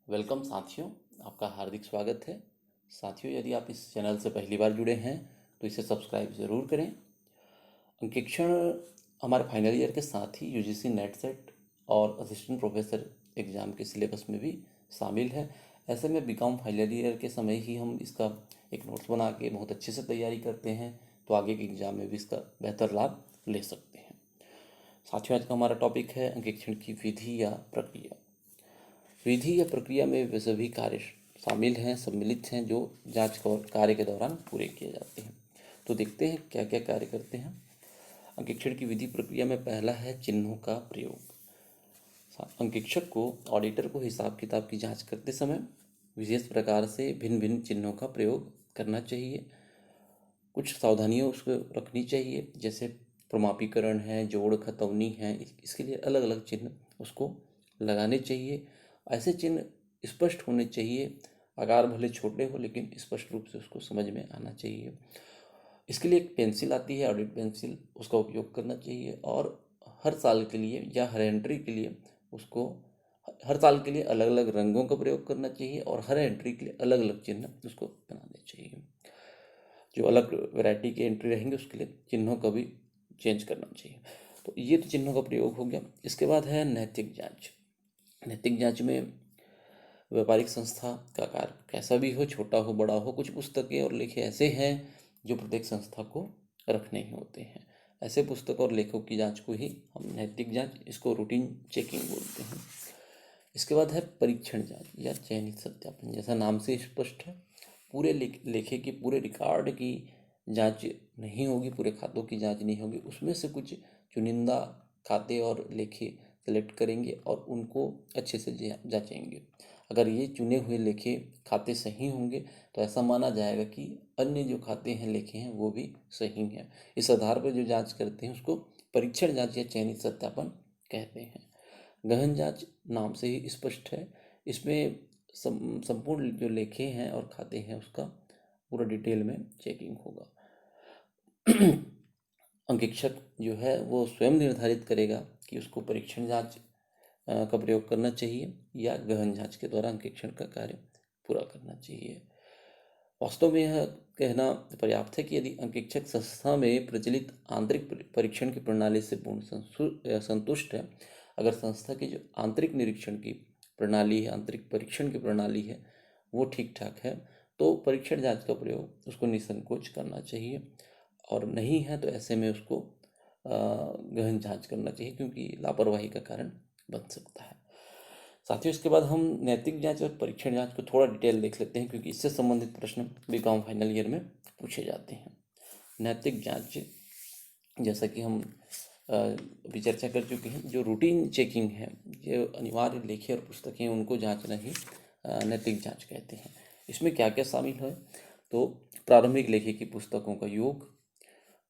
Welcome साथियों, आपका हार्दिक स्वागत है। साथियों, यदि आप इस चैनल से पहली बार जुड़े हैं तो इसे सब्सक्राइब ज़रूर करें। अंकेक्षण हमारे फाइनल ईयर के साथ ही यूजीसी नेट सेट और असिस्टेंट प्रोफेसर एग्ज़ाम के सिलेबस में भी शामिल है। ऐसे में बीकॉम फाइनल ईयर के समय ही हम इसका एक नोट्स बना के बहुत अच्छे से तैयारी करते हैं तो आगे के एग्ज़ाम में भी इसका बेहतर लाभ ले सकते हैं। साथियों, आज का हमारा टॉपिक है अंकेक्षण की विधि या प्रक्रिया। विधि या प्रक्रिया में वे सभी कार्य शामिल हैं, सम्मिलित हैं जो जांच कार्य के दौरान पूरे किए जाते हैं। तो देखते हैं क्या क्या कार्य करते हैं। अंकेक्षण की विधि प्रक्रिया में पहला है चिन्हों का प्रयोग। अंकेक्षक को ऑडिटर को हिसाब किताब की जांच करते समय विशेष प्रकार से भिन्न भिन्न चिन्हों का प्रयोग करना चाहिए। कुछ सावधानियाँ उसको रखनी चाहिए, जैसे प्रमापीकरण है, जोड़ खतौनी है, इसके लिए अलग अलग चिन्ह उसको लगाने चाहिए। ऐसे चिन्ह स्पष्ट होने चाहिए, आकार भले छोटे हो लेकिन स्पष्ट रूप से उसको समझ में आना चाहिए। इसके लिए एक पेंसिल आती है, ऑडिट पेंसिल, उसका उपयोग करना चाहिए। और हर साल के लिए या हर एंट्री के लिए उसको हर साल के लिए अलग अलग रंगों का प्रयोग करना चाहिए और हर एंट्री के लिए अलग अलग चिन्ह उसको बनाने चाहिए। जो अलग वैरायटी के एंट्री रहेंगे उसके लिए चिन्हों का भी चेंज करना चाहिए। तो ये तो चिन्हों का प्रयोग हो गया। इसके बाद है नैतिक जांच। नैतिक जांच में व्यापारिक संस्था का कार्य कैसा भी हो, छोटा हो बड़ा हो, कुछ पुस्तकें और लेखे ऐसे हैं जो प्रत्येक संस्था को रखने ही होते हैं। ऐसे पुस्तक और लेखों की जांच को ही हम नैतिक जांच, इसको रूटीन चेकिंग बोलते हैं। इसके बाद है परीक्षण जांच या चयनित सत्यापन। जैसा नाम से स्पष्ट है, पूरे लेखे की, पूरे रिकॉर्ड की जांच नहीं होगी, पूरे खातों की जांच नहीं होगी। उसमें से कुछ चुनिंदा खाते और लेखे सेलेक्ट करेंगे और उनको अच्छे से जांचेंगे। अगर ये चुने हुए लेखे खाते सही होंगे तो ऐसा माना जाएगा कि अन्य जो खाते हैं, लेखे हैं, वो भी सही हैं। इस आधार पर जो जांच करते हैं उसको परीक्षण जांच या चयनित सत्यापन कहते हैं। गहन जांच नाम से ही स्पष्ट है, इसमें संपूर्ण जो लेखे हैं और खाते हैं उसका पूरा डिटेल में चेकिंग होगा। अंकेक्षक जो है वो स्वयं निर्धारित करेगा कि उसको परीक्षण जांच का प्रयोग करना चाहिए या गहन जांच के द्वारा अंकेक्षण का कार्य पूरा करना चाहिए। वास्तव में यह कहना पर्याप्त है कि यदि अंकेक्षक संस्था में प्रचलित आंतरिक परीक्षण की प्रणाली से पूर्ण संतुष्ट है, अगर संस्था की जो आंतरिक निरीक्षण की प्रणाली है, आंतरिक परीक्षण की प्रणाली है, वो ठीक ठाक है, तो परीक्षण जांच का प्रयोग उसको निसंकोच करना चाहिए। और नहीं है तो ऐसे में उसको गहन जांच करना चाहिए, क्योंकि लापरवाही का कारण बन सकता है। साथियों, इसके बाद हम नैतिक जांच और परीक्षण जांच को थोड़ा डिटेल देख लेते हैं, क्योंकि इससे संबंधित प्रश्न बीकॉम फाइनल ईयर में पूछे जाते हैं। नैतिक जांच, जैसा कि हम अभी चर्चा कर चुके हैं, जो रूटीन चेकिंग है, जो अनिवार्य लेखे और पुस्तकें उनको जांचना ही नैतिक जांच कहते हैं। इसमें क्या क्या शामिल है? तो प्रारंभिक लेखे की पुस्तकों का योग,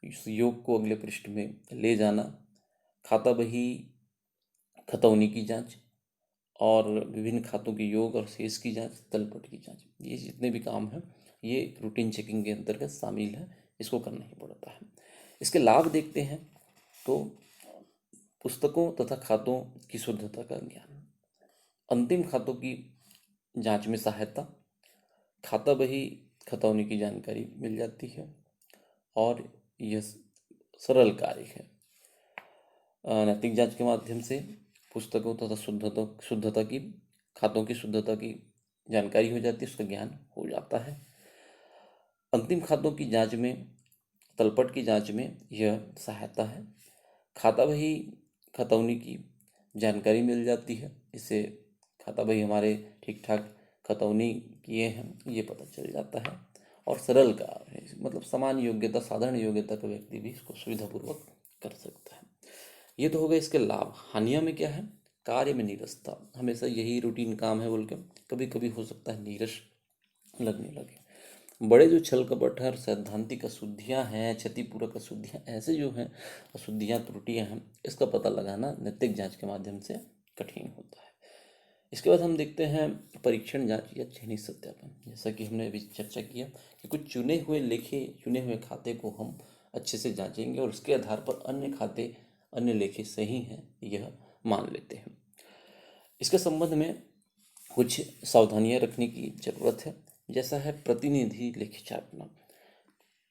इस योग को अगले पृष्ठ में ले जाना, खाता बही खतौनी की जांच और विभिन्न खातों के योग और शेष की जांच, तलपट की जांच, ये जितने भी काम हैं ये रूटीन चेकिंग के अंतर्गत शामिल है, इसको करना ही पड़ता है। इसके लाभ देखते हैं तो पुस्तकों तथा खातों की शुद्धता का ज्ञान, अंतिम खातों की जांच में सहायता, खाता बही खतौनी की जानकारी मिल जाती है और यह सरल कार्य है। नैतिक जांच के माध्यम से पुस्तकों तथा शुद्धता की, खातों की शुद्धता की जानकारी हो जाती है, उसका ज्ञान हो जाता है। अंतिम खातों की जांच में, तलपट की जांच में यह सहायता है। खाता बही खतौनी की जानकारी मिल जाती है, इससे खाता बही हमारे ठीक ठाक खतौनी किए हैं ये पता चल जाता है। और सरल कार्य है, मतलब समान योग्यता, साधारण योग्यता का व्यक्ति भी इसको सुविधापूर्वक कर सकता है। ये तो हो गए इसके लाभ। हानियाँ में क्या है? कार्य में नीरसता, हमेशा यही रूटीन काम है बोल के कभी कभी हो सकता है नीरस लगने लगे। बड़े जो छल कपट है और सैद्धांतिक अशुद्धियाँ हैं, क्षतिपूरक अशुद्धियाँ, ऐसे जो हैं अशुद्धियाँ, त्रुटियाँ हैं, इसका पता लगाना नैतिक जांच के माध्यम से कठिन होता है। इसके बाद हम देखते हैं परीक्षण जांच या चयनित सत्यापन। जैसा कि हमने अभी चर्चा किया कि कुछ चुने हुए लेखे, चुने हुए खाते को हम अच्छे से जांचेंगे और उसके आधार पर अन्य खाते, अन्य लेखे सही हैं यह मान लेते हैं। इसके संबंध में कुछ सावधानियां रखने की ज़रूरत है, जैसा है प्रतिनिधि लेखे छापना।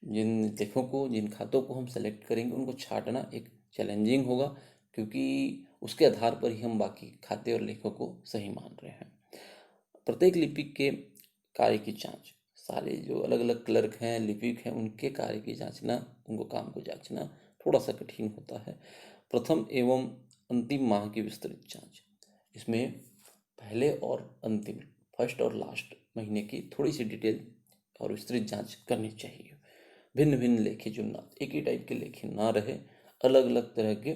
जिन लेखों को, जिन खातों को हम सेलेक्ट करेंगे उनको छांटना एक चैलेंजिंग होगा, क्योंकि उसके आधार पर ही हम बाकी खाते और लेखों को सही मान रहे हैं। प्रत्येक लिपिक के कार्य की जांच, सारे जो अलग अलग क्लर्क हैं, लिपिक हैं, उनके कार्य की जांचना, उनको काम को जांचना थोड़ा सा कठिन होता है। प्रथम एवं अंतिम माह की विस्तृत जांच, इसमें पहले और अंतिम, फर्स्ट और लास्ट महीने की थोड़ी सी डिटेल और विस्तृत जांच करनी चाहिए। भिन्न भिन्न लेखे चुनना, एक ही टाइप के लेखे ना रहे, अलग अलग तरह के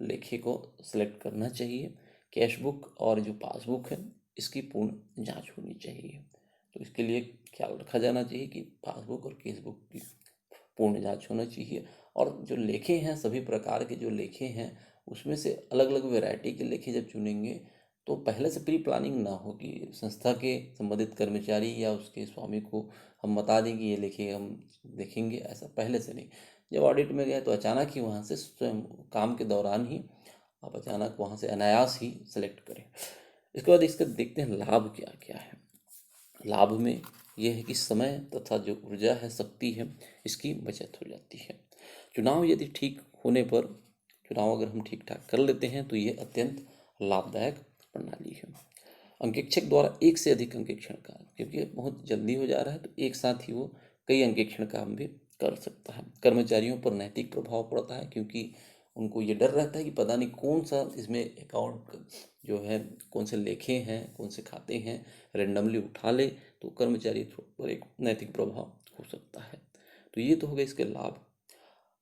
लेखे को सिलेक्ट करना चाहिए। कैश बुक और जो पासबुक है इसकी पूर्ण जांच होनी चाहिए। तो इसके लिए ख्याल रखा जाना चाहिए कि पासबुक और केस बुक की पूर्ण जांच होना चाहिए। और जो लेखे हैं, सभी प्रकार के जो लेखे हैं, उसमें से अलग अलग वैरायटी के लेखे जब चुनेंगे तो पहले से प्री प्लानिंग ना हो कि संस्था के संबंधित कर्मचारी या उसके स्वामी को हम बता दें कि ये लेखे हम देखेंगे, ऐसा पहले से नहीं। जब ऑडिट में गए तो अचानक ही वहाँ से स्वयं काम के दौरान ही आप अचानक वहाँ से अनायास ही सेलेक्ट करें। इसके बाद इसका देखते हैं लाभ क्या क्या है। लाभ में यह है कि समय तथा जो ऊर्जा है, शक्ति है, इसकी बचत हो जाती है। चुनाव यदि ठीक होने पर, चुनाव अगर हम ठीक ठाक कर लेते हैं तो ये अत्यंत लाभदायक प्रणाली है। अंकेक्षक द्वारा एक से अधिक अंकेक्षण कार्य, क्योंकि बहुत जल्दी हो जा रहा है तो एक साथ ही वो कई अंकेक्षण काम भी कर सकता है। कर्मचारियों पर नैतिक प्रभाव पड़ता है, क्योंकि उनको ये डर रहता है कि पता नहीं कौन सा इसमें अकाउंट जो है, कौन से लेखे हैं, कौन से खाते हैं, रेंडमली उठा ले तो कर्मचारी पर एक नैतिक प्रभाव हो सकता है। तो ये तो हो गए इसके लाभ।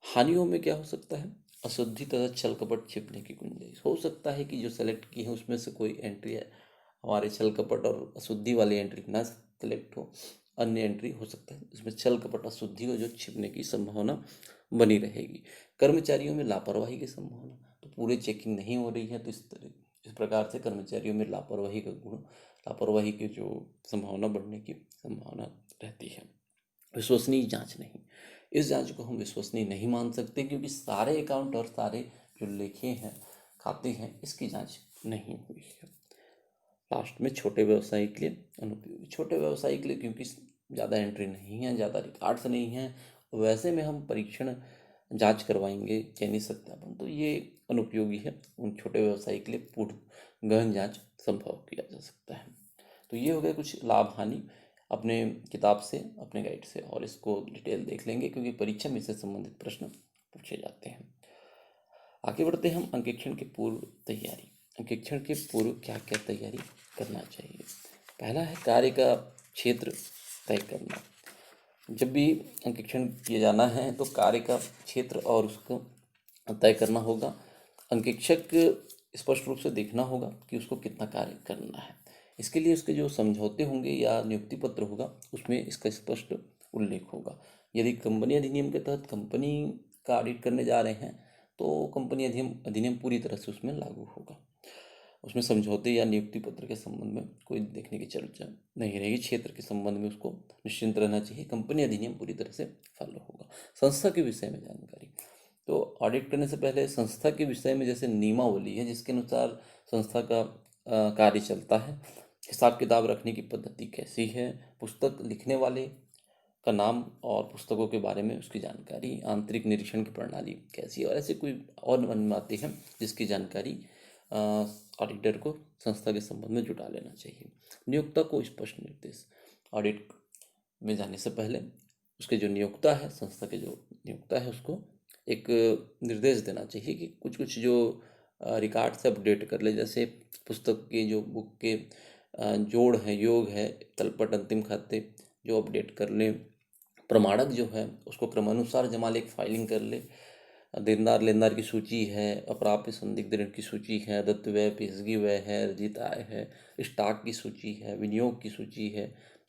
हानियों में क्या हो सकता है? अशुद्धि तथा छल कपट छिपने की गुंजाइश हो सकता है कि जो सेलेक्ट की है उसमें से कोई एंट्री है हमारे छल कपट और अशुद्धि वाली एंट्री ना सेलेक्ट हो, अन्य एंट्री हो सकता है इसमें छल कपट अशुद्धि हो, जो छिपने की संभावना बनी रहेगी। कर्मचारियों में लापरवाही की संभावना, तो पूरे चेकिंग नहीं हो रही है तो इस प्रकार से कर्मचारियों में लापरवाही का गुण, लापरवाही की जो संभावना बढ़ने की संभावना रहती है। विश्वसनीय जांच नहीं, इस जांच को हम विश्वसनीय नहीं मान सकते, क्योंकि सारे अकाउंट और सारे जो लेखे हैं, खाते हैं, इसकी जांच नहीं हुई है। लास्ट में छोटे व्यवसाय के लिए अनुपयोगी, छोटे व्यवसाय के लिए क्योंकि ज़्यादा एंट्री नहीं है, ज़्यादा रिकॉर्ड्स नहीं हैं, वैसे में हम परीक्षण जांच करवाएंगे चयनित सत्यापन, तो ये अनुपयोगी है। उन छोटे व्यवसाय के लिए पूर्ण गहन जांच संभव किया जा सकता है। तो ये हो गए कुछ लाभ हानि अपने किताब से, अपने गाइड से, और इसको डिटेल देख लेंगे क्योंकि परीक्षा में इससे संबंधित प्रश्न पूछे जाते हैं। आगे बढ़ते हैं हम अंकेक्षण के पूर्व तैयारी। अंकेक्षण के पूर्व क्या क्या तैयारी करना चाहिए? पहला है कार्य का क्षेत्र तय करना। जब भी अंकेक्षण किया जाना है तो कार्य का क्षेत्र और उसको तय करना होगा। अंकेक्षक स्पष्ट रूप से देखना होगा कि उसको कितना कार्य करना है। इसके लिए उसके जो समझौते होंगे या नियुक्ति पत्र होगा उसमें इसका स्पष्ट उल्लेख होगा। यदि कंपनी अधिनियम के तहत कंपनी का ऑडिट करने जा रहे हैं तो कंपनी अधिनियम पूरी तरह से उसमें लागू होगा। उसमें समझौते या नियुक्ति पत्र के संबंध में कोई देखने की चर्चा नहीं रहेगी। क्षेत्र के संबंध में उसको निश्चिंत रहना चाहिए, कंपनी अधिनियम पूरी तरह से फॉलो होगा। संस्था के विषय में जानकारी, तो ऑडिट करने से पहले संस्था के विषय में जैसे नियमावली है जिसके अनुसार संस्था का कार्य चलता है, हिसाब किताब रखने की पद्धति कैसी है, पुस्तक लिखने वाले का नाम और पुस्तकों के बारे में उसकी जानकारी, आंतरिक निरीक्षण की प्रणाली कैसी है, और ऐसे कोई और बातें हैं जिसकी जानकारी ऑडिटर को संस्था के संबंध में जुटा लेना चाहिए। नियोक्ता को स्पष्ट निर्देश, ऑडिट में जाने से पहले उसके जो नियोक्ता है, संस्था के जो नियोक्ता है, उसको एक निर्देश देना चाहिए कि कुछ कुछ जो रिकॉर्ड से अपडेट कर ले, जैसे पुस्तक के जो बुक के जोड़ है, योग है, तलपट, अंतिम खाते जो अपडेट कर ले, प्रमाणक जो है उसको क्रमानुसार जमा ले, फाइलिंग कर ले, देनदार लेनदार की सूची है, अप्राप्य संदिग्ध ऋण की सूची है, दत्त व्यय, पेशगी व्यय है, अर्जित आय है, स्टॉक की सूची है, विनियोग की सूची है,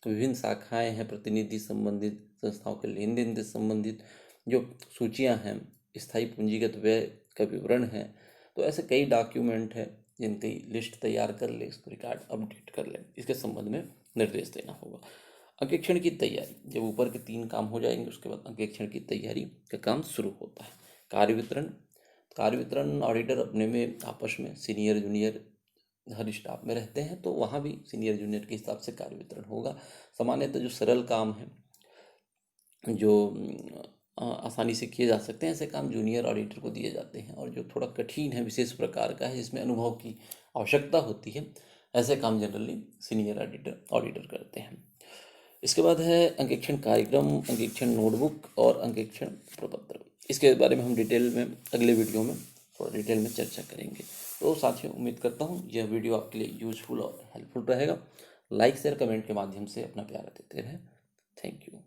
विभिन्न शाखाएं हैं, प्रतिनिधि संबंधित संस्थाओं के लेन देन से संबंधित जो सूचियां हैं, स्थायी पूंजीगत व्यय का विवरण है। तो ऐसे कई डॉक्यूमेंट है जिनकी लिस्ट तैयार कर ले, इसको रिकॉर्ड अपडेट कर ले, इसके संबंध में निर्देश देना होगा। अंकेक्षण की तैयारी, जब ऊपर के 3 काम हो जाएंगे उसके बाद अंकेक्षण की तैयारी का काम शुरू होता है। कार्य वितरण, कार्य वितरण ऑडिटर अपने में आपस में सीनियर जूनियर हर स्टाफ में रहते हैं, तो वहाँ भी सीनियर जूनियर के हिसाब से कार्य वितरण होगा। सामान्यतः जो सरल काम है, जो आसानी से किए जा सकते हैं, ऐसे काम जूनियर ऑडिटर को दिए जाते हैं, और जो थोड़ा कठिन है, विशेष प्रकार का है, जिसमें अनुभव की आवश्यकता होती है, ऐसे काम जनरली सीनियर ऑडिटर करते हैं। इसके बाद है अंकेक्षण कार्यक्रम, अंकेक्षण नोटबुक और अंकेक्षण प्रपत्र। इसके बारे में हम डिटेल में अगले वीडियो में थोड़ा डिटेल में चर्चा करेंगे। तो साथियों, उम्मीद करता हूँ यह वीडियो आपके लिए यूजफुल और हेल्पफुल रहेगा। लाइक शेयर कमेंट के माध्यम से अपना प्यार देते रहें। Thank you.